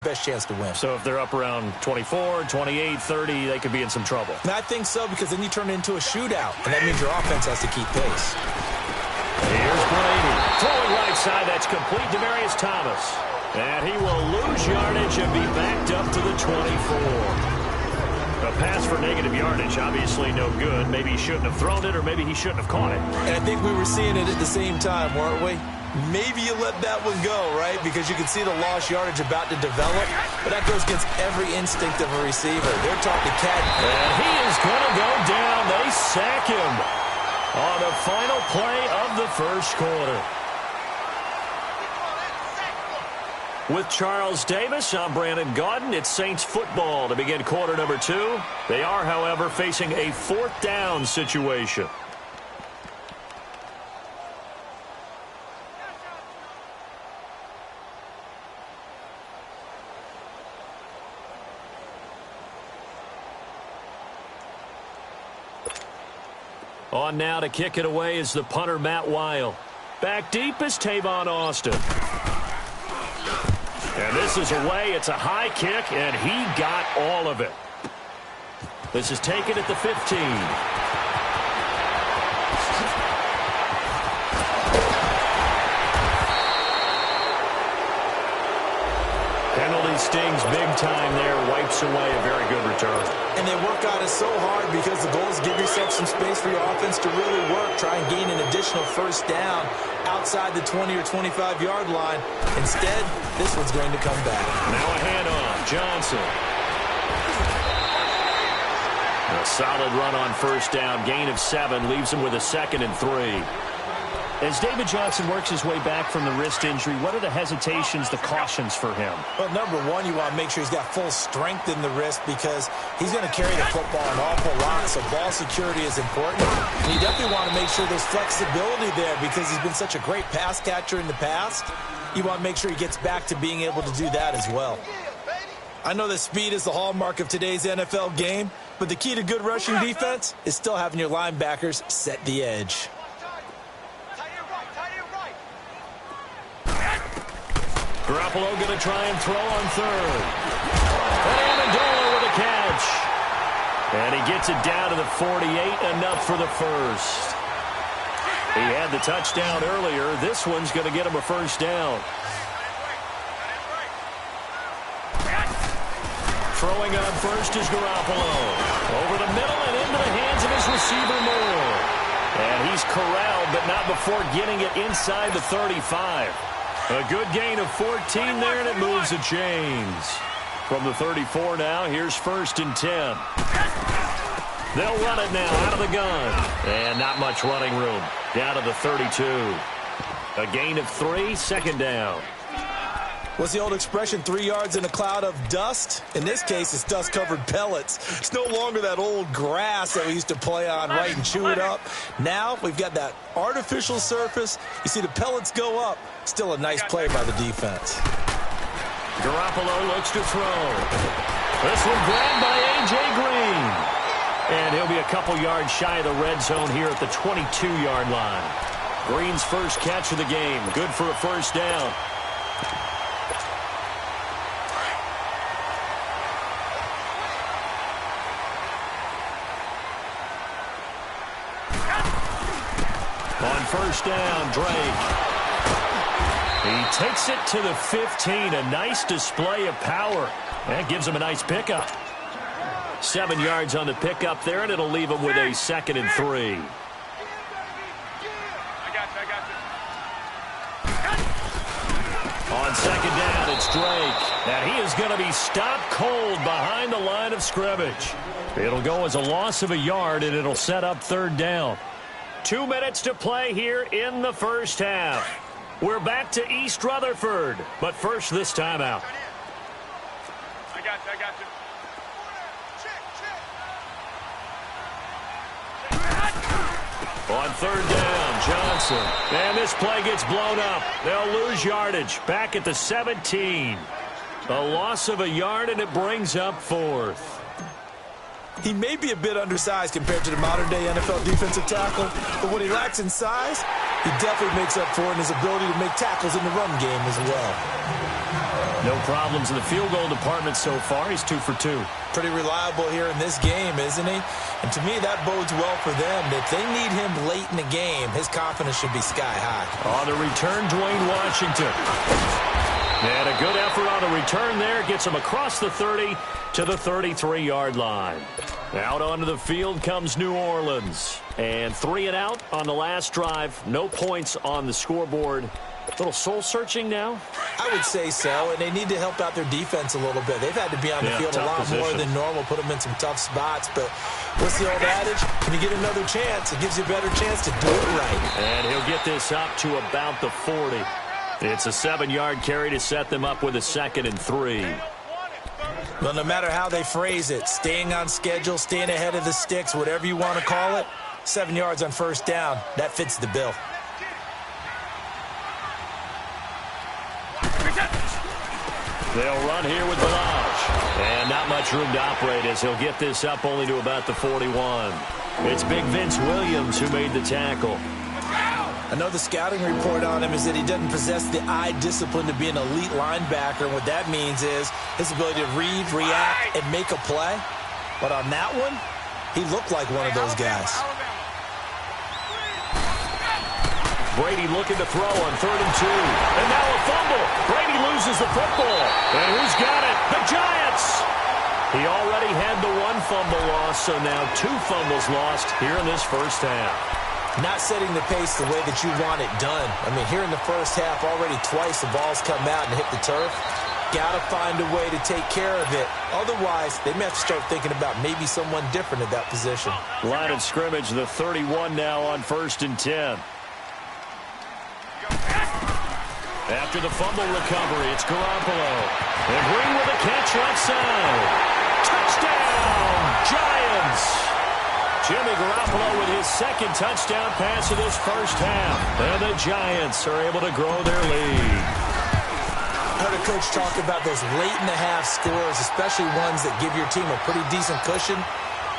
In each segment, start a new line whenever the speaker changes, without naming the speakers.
best chance to win.
So if they're up around 24, 28, 30, they could be in some trouble.
And I think so, because then you turn it into a shootout, and that means your offense has to keep pace.
Here's Brady. Throwing right side, that's complete. Demaryius Thomas. And he will lose yardage and be backed up to the 24. A pass for negative yardage, obviously no good. Maybe he shouldn't have thrown it, or maybe he shouldn't have caught it.
And I think we were seeing it at the same time, weren't we? Maybe you let that one go, right? Because you can see the lost yardage about to develop. But that goes against every instinct of a receiver. They're talking cat.
And he is going to go down. They sack him on the final play of the first quarter. With Charles Davis, I'm Brandon Gaudin. It's Saints football to begin quarter number 2. They are, however, facing a 4th down situation. On now to kick it away is the punter, Matt Weil. Back deep is Tavon Austin. And this is away. It's a high kick, and he got all of it. This is taken at the 15. Penalty stings big time there. Wipes away a very good return.
And they work on it so hard because the goal is give yourself some space for your offense to really work. Try and gain an additional first down outside the 20 or 25-yard line. Instead, this one's going to come back.
Now a handoff. Johnson. A solid run on first down. Gain of 7 leaves him with a 2nd and 3. As David Johnson works his way back from the wrist injury, what are the hesitations, the cautions for him?
Well, number one, you want to make sure he's got full strength in the wrist because he's going to carry the football an awful lot, so ball security is important. And you definitely want to make sure there's flexibility there because he's been such a great pass catcher in the past. You want to make sure he gets back to being able to do that as well. I know that speed is the hallmark of today's NFL game, but the key to good rushing defense is still having your linebackers set the edge.
Garoppolo going to try and throw on 3rd. And Amendola with a catch. And he gets it down to the 48, enough for the first. He had the touchdown earlier. This one's going to get him a first down. Throwing on first is Garoppolo. Over the middle and into the hands of his receiver Moore. And he's corralled, but not before getting it inside the 35. A good gain of 14 there, and it moves the chains. From the 34 now, here's 1st and 10. They'll run it now out of the gun. And not much running room. Down to the 32. A gain of 3, 2nd down.
What's the old expression, 3 yards in a cloud of dust? In this case, it's dust-covered pellets. It's no longer that old grass that we used to play on, right, and chew it up. Now we've got that artificial surface. You see the pellets go up. Still a nice play by the defense.
Garoppolo looks to throw. This one grabbed by A.J. Green. And he'll be a couple yards shy of the red zone here at the 22-yard line. Green's first catch of the game. Good for a first down. On first down, Drake. He takes it to the 15. A nice display of power. That gives him a nice pickup. 7 yards on the pickup there, and it'll leave him with a 2nd and 3. On 2nd down, it's Drake. And he is going to be stopped cold behind the line of scrimmage. It'll go as a loss of a yard, and it'll set up 3rd down. 2 minutes to play here in the first half. We're back to East Rutherford, but first this timeout.
I got you.
On 3rd down, Johnson. And this play gets blown up. They'll lose yardage. Back at the 17. A loss of a yard, and it brings up 4th.
He may be a bit undersized compared to the modern-day NFL defensive tackle, but what he lacks in size, he definitely makes up for in his ability to make tackles in the run game as well.
No problems in the field goal department so far. He's 2 for 2.
Pretty reliable here in this game, isn't he? And to me, that bodes well for them. If they need him late in the game, his confidence should be sky high.
On the return, Dwayne Washington. And a good effort on the return there. Gets him across the 30 to the 33-yard line. Out onto the field comes New Orleans. And 3 and out on the last drive. No points on the scoreboard. A little soul-searching now?
I would say so, and they need to help out their defense a little bit. They've had to be on the field a lot more than normal, put them in some tough spots. But what's the old adage? Can you get another chance? It gives you a better chance to do it right.
And he'll get this up to about the 40. It's a 7-yard carry to set them up with a 2nd and 3.
Well, no matter how they phrase it, staying on schedule, staying ahead of the sticks, whatever you want to call it, 7 yards on first down, that fits the bill.
They'll run here with Balaj. And not much room to operate as he'll get this up only to about the 41. It's Big Vince Williams who made the tackle.
I know the scouting report on him is that he doesn't possess the eye discipline to be an elite linebacker. And what that means is his ability to read, react, and make a play. But on that one, he looked like one of those guys.
Brady looking to throw on 3rd and 2. And now a fumble. Brady loses the football. And who's got it? The Giants. He already had the 1 fumble loss, so now 2 fumbles lost here in this first half.
Not setting the pace the way that you want it done. I mean, here in the first half, already twice the ball's come out and hit the turf. Got to find a way to take care of it. Otherwise, they may have to start thinking about maybe someone different at that position.
Line of scrimmage, the 31 now on 1st and 10. After the fumble recovery, it's Garoppolo. And Green with a catch left side. Touchdown, Giants! Jimmy Garoppolo with his 2nd touchdown pass of this first half. And the Giants are able to grow their lead.
I heard a coach talk about those late-in-the-half scores, especially ones that give your team a pretty decent cushion.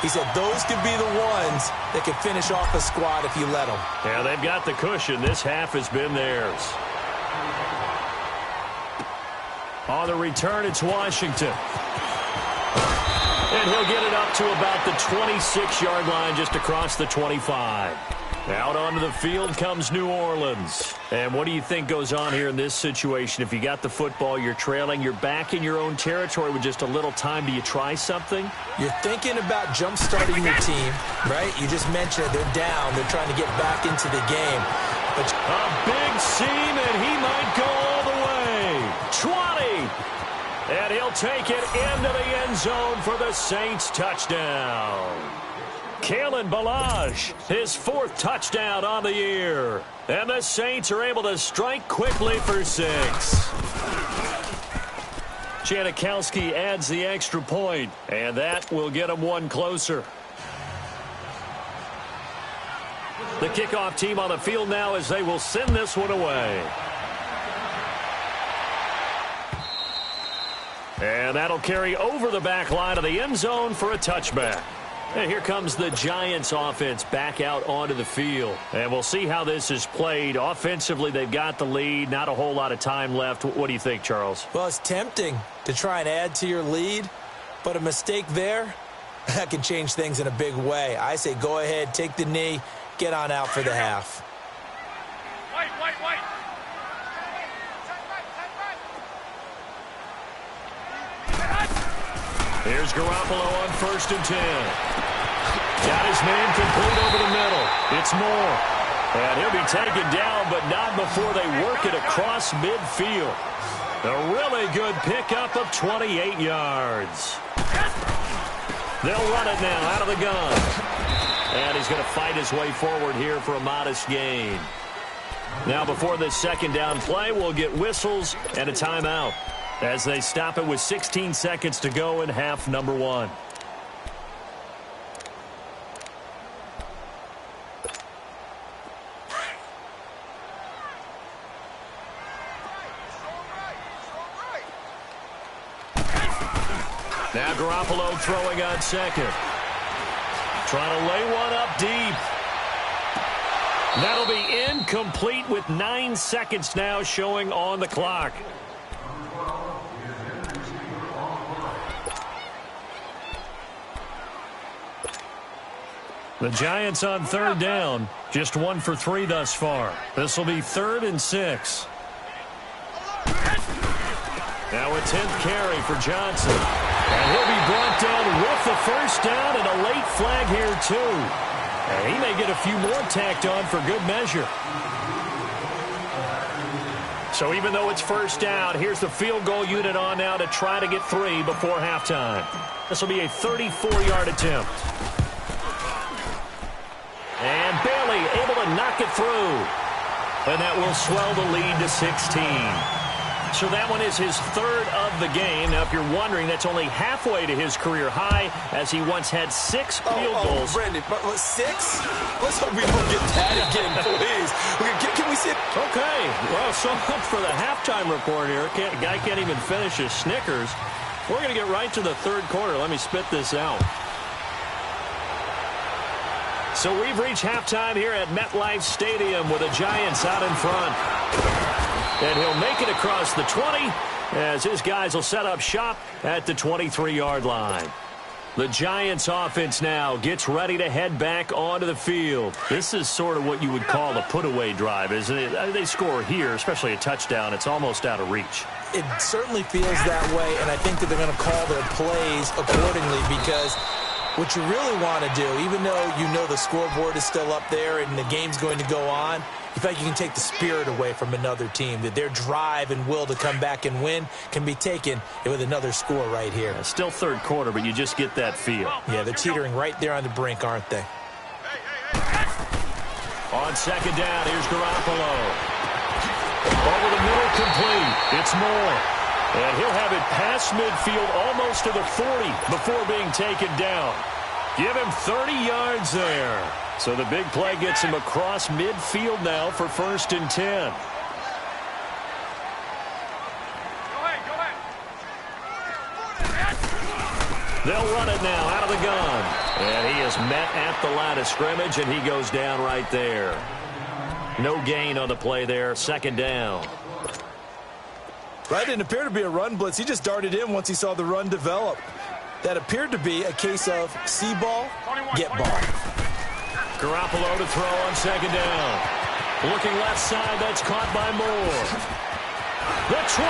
He said those could be the ones that can finish off a squad if you let them.
Yeah, they've got the cushion. This half has been theirs. On the return, it's Washington. And he'll get it up to about the 26-yard line, just across the 25. Out onto the field comes New Orleans. And what do you think goes on here in this situation? If you got the football, you're trailing, you're back in your own territory with just a little time. Do you try something?
You're thinking about jump-starting your team, right? You just mentioned they're down. They're trying to get back into the game. But
a big seam, and he might go all the way. 20. And he'll take it into the end zone for the Saints touchdown. Kalen Balaj, his 4th touchdown on the year. And the Saints are able to strike quickly for 6. Janikowski adds the extra point, and that will get him 1 closer. The kickoff team on the field now as they will send this one away. And that'll carry over the back line of the end zone for a touchback. And here comes the Giants offense back out onto the field. And we'll see how this is played. Offensively, they've got the lead. Not a whole lot of time left. What do you think, Charles?
Well, it's tempting to try and add to your lead, but a mistake there, that can change things in a big way. I say go ahead, take the knee, get on out for the half.
Wait.
Here's Garoppolo on 1st and 10. Got his man complete over the middle. It's Moore. And he'll be taken down, but not before they work it across midfield. A really good pickup of 28 yards. They'll run it now out of the gun. And he's going to fight his way forward here for a modest gain. Now before this 2nd down play, we'll get whistles and a timeout as they stop it with 16 seconds to go in half number 1. Now Garoppolo throwing on 2nd. Trying to lay one up deep. That'll be incomplete with 9 seconds now showing on the clock. The Giants on third down, just 1 for 3 thus far. This will be 3rd and 6. Now a 10th carry for Johnson. And he'll be brought down with the first down and a late flag here too. And he may get a few more tacked on for good measure. So even though it's first down, here's the field goal unit on now to try to get 3 before halftime. This will be a 34-yard attempt. And Bailey able to knock it through. And that will swell the lead to 16. So that one is his 3rd of the game. Now, if you're wondering, that's only halfway to his career high, as he once had 6 field goals.
Brandon, but 6? Let's hope we don't get that again, please. Can we see it?
Okay. Well, so much for the halftime report here. Guy can't even finish his Snickers. We're going to get right to the 3rd quarter. Let me spit this out. So we've reached halftime here at MetLife Stadium with the Giants out in front. And he'll make it across the 20 as his guys will set up shop at the 23-yard line. The Giants offense now gets ready to head back onto the field. This is sort of what you would call a put-away drive, isn't it? They score here, especially a touchdown. It's almost out of reach.
It certainly feels that way, and I think that they're going to call their plays accordingly because what you really want to do, even though you know the scoreboard is still up there and the game's going to go on, you feel like you can take the spirit away from another team, that their drive and will to come back and win can be taken with another score right here.
Yeah, still 3rd quarter, but you just get that feel.
Yeah, they're teetering right there on the brink, aren't they?
On 2nd down, here's Garoppolo. Over the middle, complete. It's Moore. And he'll have it past midfield almost to the 40 before being taken down. Give him 30 yards there. So the big play gets him across midfield now for 1st and 10.
Go ahead.
They'll run it now out of the gun. And he is met at the line of scrimmage, and he goes down right there. No gain on the play there. 2nd down.
Right, didn't appear to be a run blitz. He just darted in once he saw the run develop. That appeared to be a case of see ball, get ball.
Garoppolo to throw on 2nd down. Looking left side, that's caught by Moore. The 20.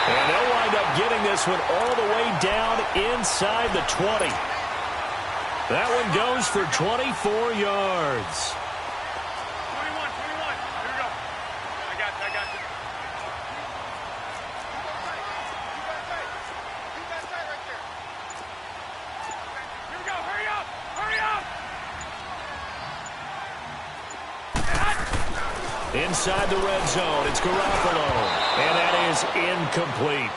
And they'll wind up getting this one all the way down inside the 20. That one goes for 24 yards.
21. Here we go. I got you. Here we go. Hurry up.
Inside the red zone, it's Garoppolo. And that is incomplete.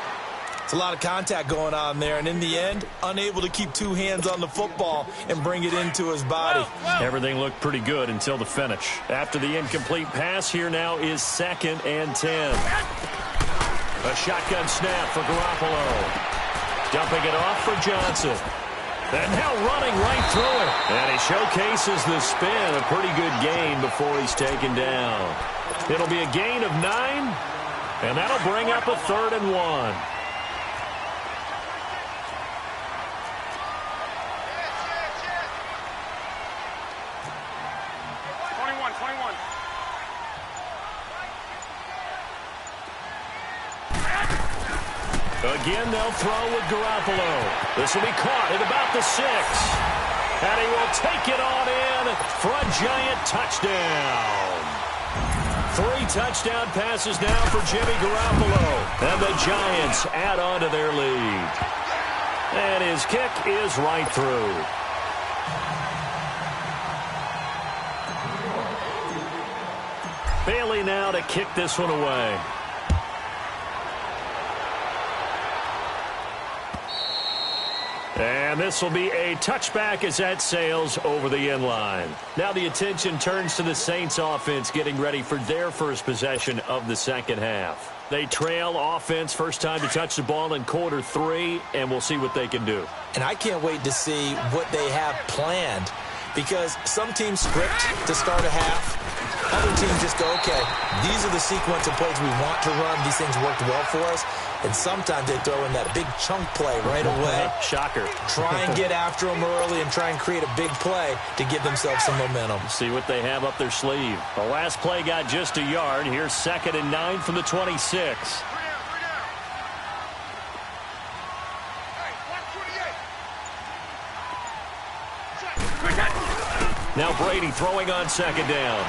It's a lot of contact going on there, and in the end, unable to keep 2 hands on the football and bring it into his body.
Everything looked pretty good until the finish. After the incomplete pass, here now is 2nd and 10. A shotgun snap for Garoppolo. Dumping it off for Johnson. And now running right through it. And he showcases the spin. A pretty good gain before he's taken down. It'll be a gain of 9. And that'll bring up a 3rd and 1. Again, they'll throw with Garoppolo. This will be caught at about the 6. And he will take it on in for a Giant touchdown. 3 touchdown passes now for Jimmy Garoppolo. And the Giants add on to their lead. And his kick is right through. Bailey now to kick this one away. And this will be a touchback as that sails over the end line. Now the attention turns to the Saints offense getting ready for their first possession of the 2nd half. They trail offense, first time to touch the ball in quarter 3, and we'll see what they can do.
And I can't wait to see what they have planned, because some teams script to start a half, Other teams just go, okay, these are the sequence of plays we want to run. These things worked well for us. And sometimes they throw in that big chunk play right away.
Shocker.
Try and get after them early and try and create a big play to give themselves some momentum.
See what they have up their sleeve. The last play got just a yard. Here's 2nd and 9 from the 26. Now Brady throwing on 2nd down.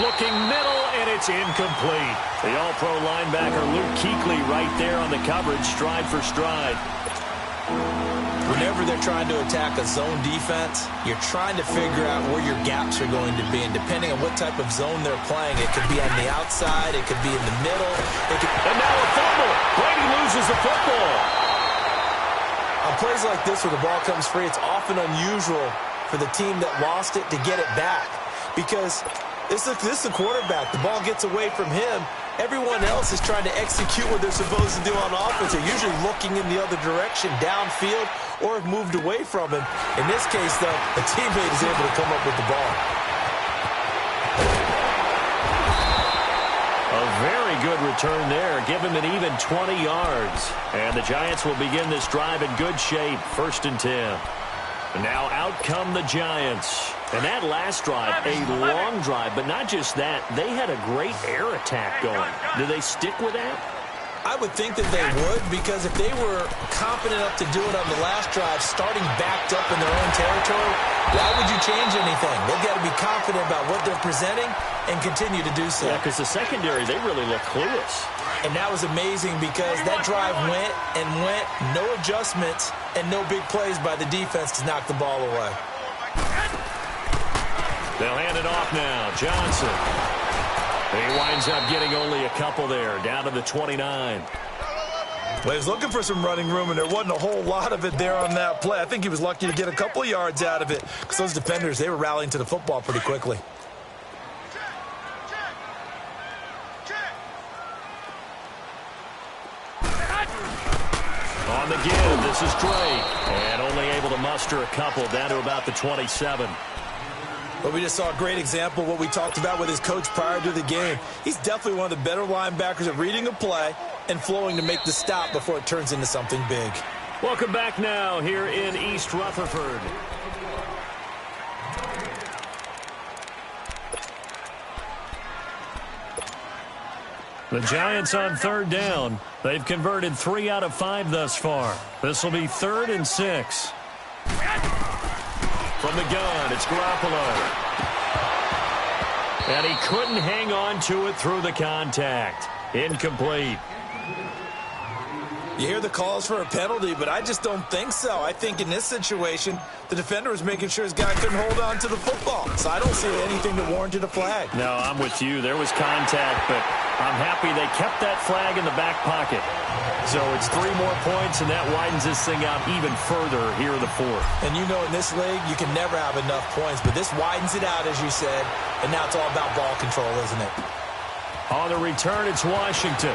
Looking middle, and it's incomplete. The all-pro linebacker Luke Kuechly right there on the coverage, stride for stride.
Whenever they're trying to attack a zone defense, you're trying to figure out where your gaps are going to be. And depending on what type of zone they're playing, it could be on the outside, it could be in the middle.
And now a fumble. Brady loses the football.
On plays like this where the ball comes free, it's often unusual for the team that lost it to get it back. Because this is the quarterback. The ball gets away from him. Everyone else is trying to execute what they're supposed to do on offense. They're usually looking in the other direction, downfield, or have moved away from him. In this case, though, a teammate is able to come up with the ball.
A very good return there. Give him an even 20 yards. And the Giants will begin this drive in good shape. 1st and 10. And now out come the Giants. And that last drive, a long drive, but not just that. They had a great air attack going. Do they stick with that?
I would think that they would, because if they were confident enough to do it on the last drive, starting backed up in their own territory, why would you change anything? They've got to be confident about what they're presenting and continue to do so.
Yeah, because the secondary, they really look clueless.
And that was amazing because that drive went and went, no adjustments, and no big plays by the defense to knock the ball away.
They'll hand it off now. Johnson. He winds up getting only a couple there, down to the 29.
Well, he was looking for some running room, and there wasn't a whole lot of it there on that play. I think he was lucky to get a couple of yards out of it because those defenders, they were rallying to the football pretty quickly.
On the give, this is Drake. And only able to muster a couple, down to about the 27.
But we just saw a great example of what we talked about with his coach prior to the game. He's definitely one of the better linebackers at reading a play and flowing to make the stop before it turns into something big.
Welcome back now here in East Rutherford. The Giants on 3rd down. They've converted 3 out of 5 thus far. This will be 3rd and 6. From the gun, it's Garoppolo. And he couldn't hang on to it through the contact. Incomplete.
You hear the calls for a penalty, but I just don't think so. I think in this situation, the defender was making sure his guy couldn't hold on to the football. So I don't see anything that warranted a flag.
No, I'm with you. There was contact, but I'm happy they kept that flag in the back pocket. So it's 3 more points, and that widens this thing out even further here in the 4th.
And you know in this league, you can never have enough points, but this widens it out, as you said, and now it's all about ball control, isn't it?
On the return, it's Washington.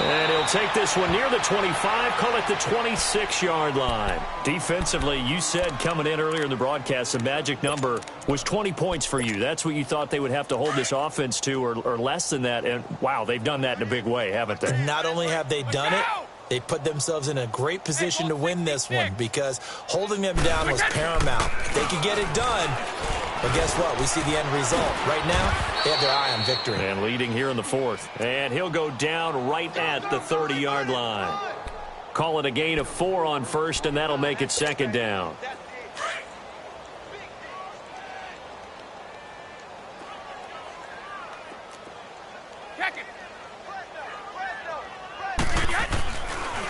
And he'll take this one near the 25, call it the 26-yard line. Defensively, you said coming in earlier in the broadcast, the magic number was 20 points for you. That's what you thought they would have to hold this offense to, or less than that. And, wow, they've done that in a big way, haven't they?
Not only have they done it, they put themselves in a great position to win this one because holding them down was paramount. If they could get it done, but guess what? We see the end result. Right now, they have their eye on victory.
And leading here in the 4th. And he'll go down right at the 30-yard line. Call it a gain of 4 on 1st, and that'll make it 2nd down.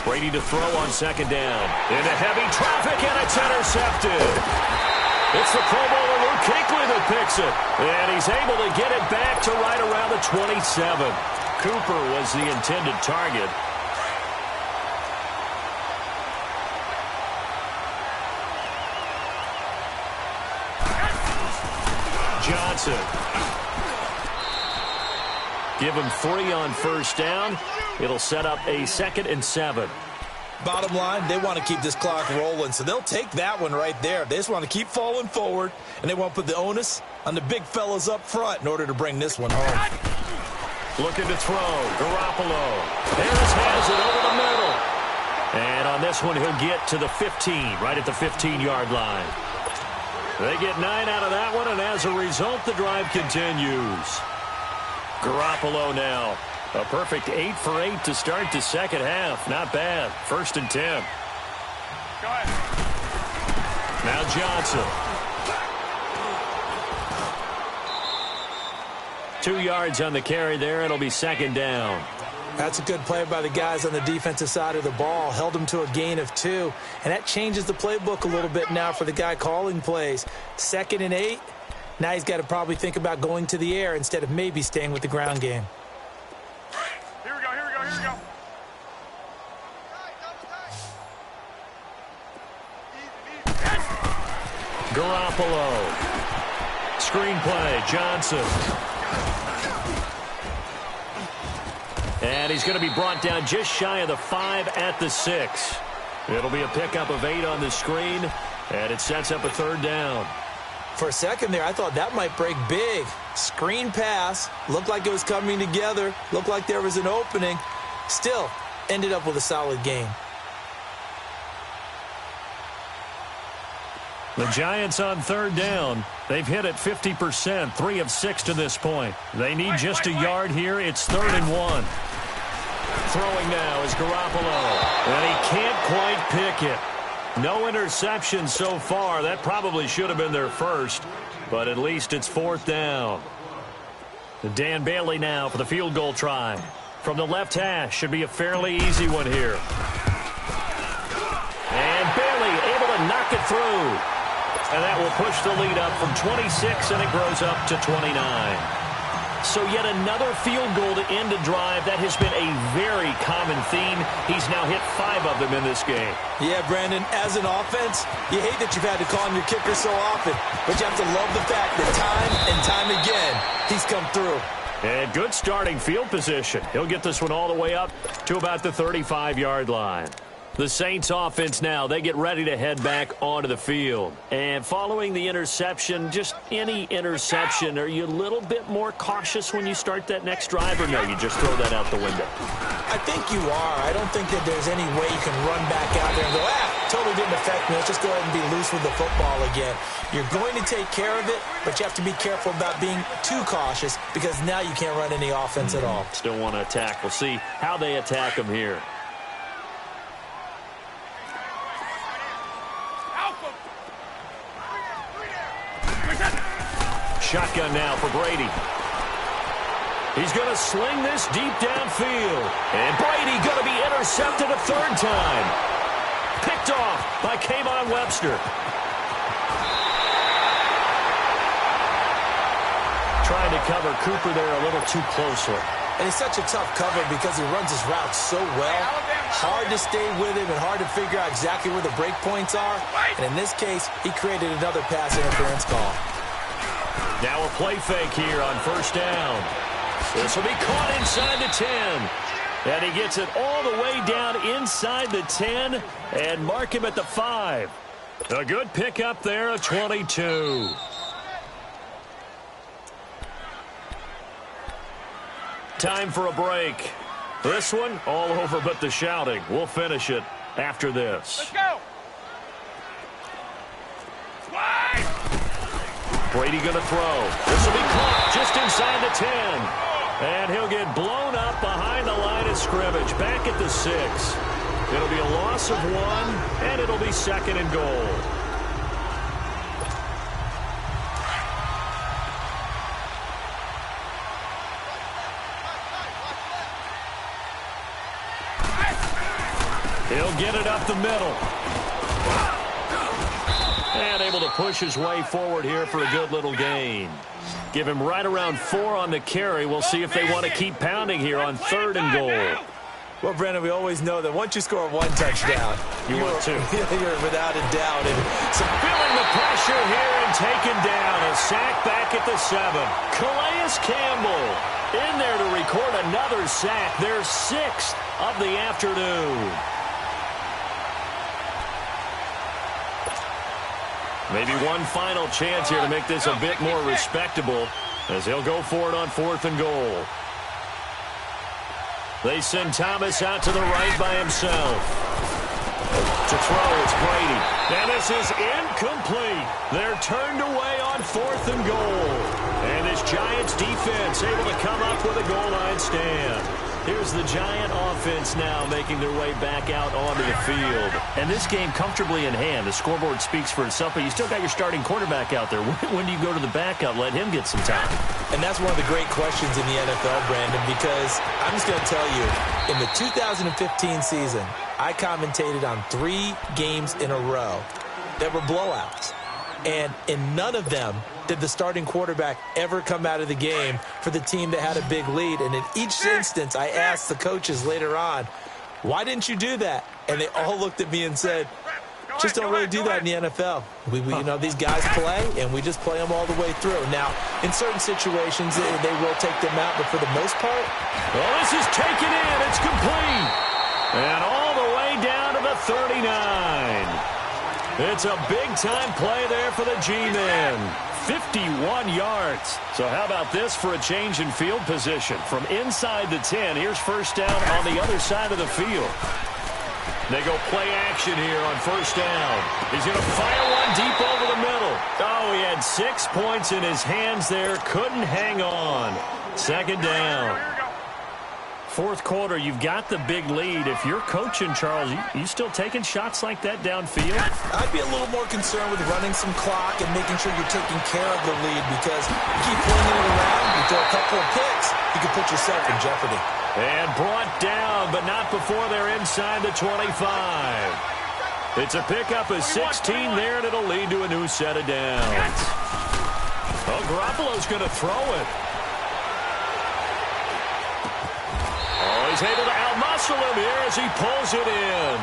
Brady to throw on 2nd down. Into heavy traffic, and it's intercepted. It's the Pro Bowler Luke Kuechly that picks it. And he's able to get it back to right around the 27. Cooper was the intended target. Johnson. Give him 3 on 1st down. It'll set up a 2nd and 7.
Bottom line, they want to keep this clock rolling, so they'll take that one right there. They just want to keep falling forward, and they want to put the onus on the big fellas up front in order to bring this one home.
Looking to throw. Garoppolo. Harris has it over the middle. And on this one, he'll get to the 15, right at the 15-yard line. They get 9 out of that one, and as a result, the drive continues. Garoppolo now. A perfect 8 for 8 to start the second half. Not bad. 1st and 10.
Go ahead.
Now Johnson. 2 yards on the carry there. It'll be 2nd down.
That's a good play by the guys on the defensive side of the ball. Held them to a gain of 2. And that changes the playbook a little bit now for the guy calling plays. 2nd and 8. Now he's got to probably think about going to the air instead of maybe staying with the ground game.
Here we go, here we go, here we go.
Garoppolo. Screenplay. Johnson. And he's going to be brought down just shy of the 5 at the 6. It'll be a pickup of 8 on the screen, and it sets up a 3rd down.
For a second there, I thought that might break big. Screen pass. Looked like it was coming together. Looked like there was an opening. Still, ended up with a solid game.
The Giants on 3rd down. They've hit it 50%, 3 of 6 to this point. They need just a yard here. It's 3rd and 1. Throwing now is Garoppolo. And he can't quite pick it. No interception so far. That probably should have been their first, but at least it's 4th down. Dan Bailey now for the field goal try. From the left hash, should be a fairly easy one here. And Bailey able to knock it through. And that will push the lead up from 26, and it grows up to 29. So yet another field goal to end a drive. That has been a very common theme. He's now hit 5 of them in this game.
Yeah, Brandon, as an offense, you hate that you've had to call on your kicker so often, but you have to love the fact that time and time again, he's come through.
And good starting field position. He'll get this one all the way up to about the 35-yard line. The Saints offense now, they get ready to head back onto the field. And following the interception, just any interception, are you a little bit more cautious when you start that next drive, or no, you just throw that out the window?
I think you are. I don't think that there's any way you can run back out there and go, totally didn't affect me. Let's just go ahead and be loose with the football again. You're going to take care of it, but you have to be careful about being too cautious because now you can't run any offense at all.
Still want to attack. We'll see how they attack him here. Shotgun now for Brady. He's going to sling this deep downfield. And Brady going to be intercepted a 3rd time. Picked off by Kayvon Webster. Trying to cover Cooper there a little too closely.
And it's such a tough cover because he runs his route so well. Hard to stay with him and hard to figure out exactly where the break points are. And in this case, he created another pass interference call.
Now a play fake here on 1st down. This will be caught inside the 10. And he gets it all the way down inside the 10 and mark him at the 5. A good pickup there, a 22. Time for a break. This one all over but the shouting. We'll finish it after this.
Let's go.
Brady going to throw. This will be caught just inside the 10. And he'll get blown up behind the line of scrimmage. Back at the 6. It'll be a loss of 1, and it'll be 2nd and goal. He'll get it up the middle. And able to push his way forward here for a good little gain. Give him right around 4 on the carry. We'll see if they want to keep pounding here on 3rd and goal.
Well, Brandon, we always know that once you score 1 touchdown,
you want 2.
You're without a doubt. And
so feeling the pressure here and taken down. A sack back at the 7. Calais Campbell in there to record another sack. Their 6th of the afternoon. Maybe one final chance here to make this a bit more respectable as he'll go for it on 4th and goal. They send Thomas out to the right by himself. To throw, it's Brady. And this is incomplete. They're turned away on 4th and goal. And this Giants defense able to come up with a goal line stand. Here's the Giant offense now making their way back out onto the field.
And this game comfortably in hand. The scoreboard speaks for itself, but you still got your starting quarterback out there. When do you go to the backup? Let him get some time.
And that's one of the great questions in the NFL, Brandon, because I'm just going to tell you, in the 2015 season, I commentated on 3 games in a row that were blowouts. And in none of them did the starting quarterback ever come out of the game for the team that had a big lead. And in each instance, I asked the coaches later on, why didn't you do that? And they all looked at me and said, just don't really do that in the NFL. We you know, these guys play, and we just play them all the way through. Now, in certain situations, they will take them out, but for the most part.
Well, this is taken in. It's complete. And all the way down to the 39. It's a big-time play there for the G-men. 51 yards. So how about this for a change in field position? From inside the 10, here's first down on the other side of the field. They go play action here on first down. He's going to fire one deep over the middle. Oh, he had 6 points in his hands there. Couldn't hang on. Second down.
4th quarter, you've got the big lead. If you're coaching, Charles, you still taking shots like that downfield?
I'd be a little more concerned with running some clock and making sure you're taking care of the lead, because you keep flinging it around, you throw a couple of picks, you can put yourself in jeopardy.
And brought down, but not before they're inside the 25. It's a pickup of 16 there, and it'll lead to a new set of downs. Oh, Garoppolo's going to throw it. He's able to outmuscle him here as he pulls it in.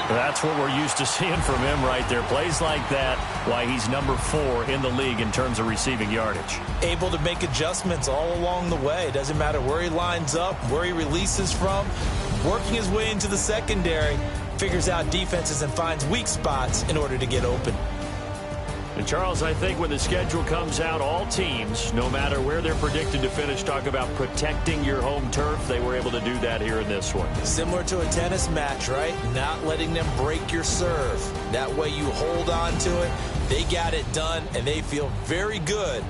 That's what we're used to seeing from him right there. Plays like that, why he's number 4 in the league in terms of receiving yardage.
Able to make adjustments all along the way. Doesn't matter where he lines up, where he releases from. Working his way into the secondary, figures out defenses and finds weak spots in order to get open.
And Charles, I think when the schedule comes out, all teams, no matter where they're predicted to finish, talk about protecting your home turf. They were able to do that here in this one.
Similar to a tennis match, right? Not letting them break your serve. That way you hold on to it. They got it done, and they feel very good